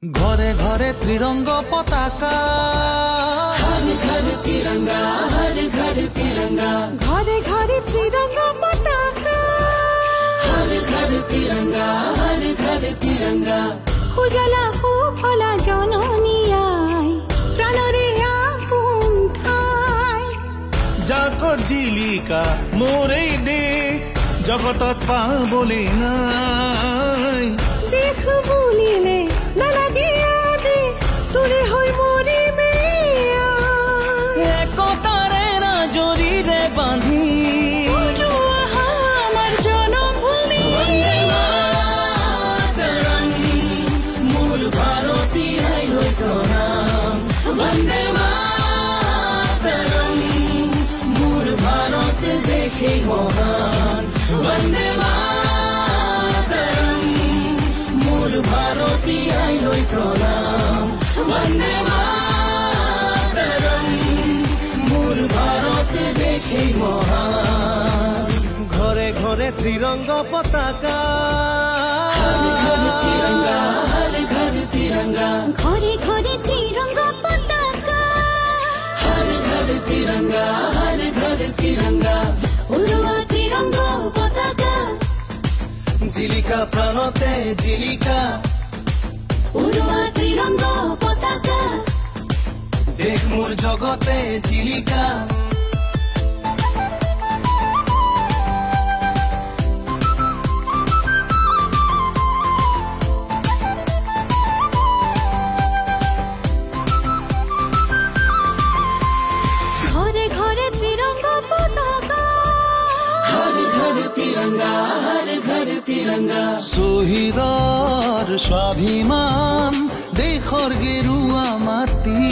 ঘরে ঘরে ত্রিরঙ্গ পতাকা, हर घर तिरंगा, हर घर तिरंगा, ঘরে ঘরে ত্রিরঙ্গ পতাকা, हर घर तिरंगा, हर घर तिरंगा। উজালা ভোলা জননী আই, প্রাণরে আপন ঠাই। জাগত জিলিকা মোরেই দেশ, জগতত পাবলে নাই। দেখ বুলিলে নালাগে আদেশ, তোরে হৈ মৰিমে একতাৰে জৰিৰে বান্ধি আমার জনমভূমি। वंदे मातरम, मूल भारती आइलो प्रणाम। वंदे मातरम, मूल भारत देखे महान। वंदे मातरम, मूल भारती आइलो प्रणाम। वंदे मातरम, मूल भारत देखे महान। ঘরে ঘরে ত্রিরঙ্গ পতাকা, हर घर तिरंगा, हर घर तिरंगा, ঘরে ঘরে ত্রিরঙ্গ পতাকা, हर घर तिरंगा, हर घर तिरंगा। উড়োয়া ত্রিরঙ্গ পতাকা, জিলিকা প্রাণতে জিলিকা, উড়োয়া ত্রিরঙ্গ পতাকা। দেশ মোর জগতে জিলিকা। ঘরে ঘরে ত্রিরঙ্গ পতাকা, हर घर तिरंगा, हर घर तिरंगा। শহীদৰ স্বাভিমান দেশৰ গেৰুৱা মাটি,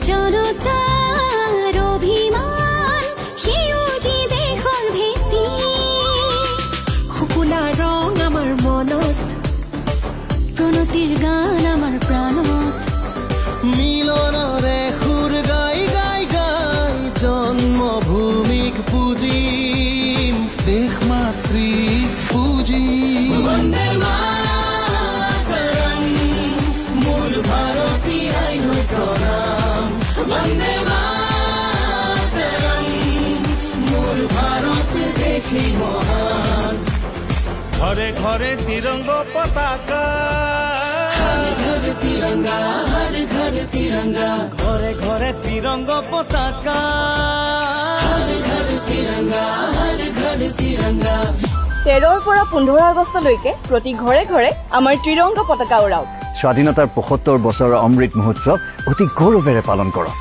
জনতাৰ অভিমান সেউজী দেশৰ ভেটি। শুকুলা ৰং আমাৰ মনত, প্ৰণতিৰ গান আমাৰ প্ৰাণত। মিলনৰে সুৰ গাই গাই গাই জন্মভূমিক পুজিম, দেশ মাতৃক পুজিম। वंदे मातरम, मूल भारती आइलो प्रणाम। वंदे मातरम, मूल भारत देखे महान। ঘরে ঘরে ত্রিরঙ্গ পতাকা, हर घर तिरंगा, हर घर तिरंगा, ঘরে ঘরে ত্রিরঙ্গ পতাকা। हर घर तिरंगा, हर घर तिरंगा। 13 পৰা 15 আগষ্টলৈকে প্ৰতি ঘৰে ঘৰে আমাৰ ত্ৰিৰংগ পতাকা উৰাওক। স্বাধীনতাৰ 75 বছৰৰ অমৃত মহোৎসৱ অতি গৌৰৱেৰে পালন কৰক।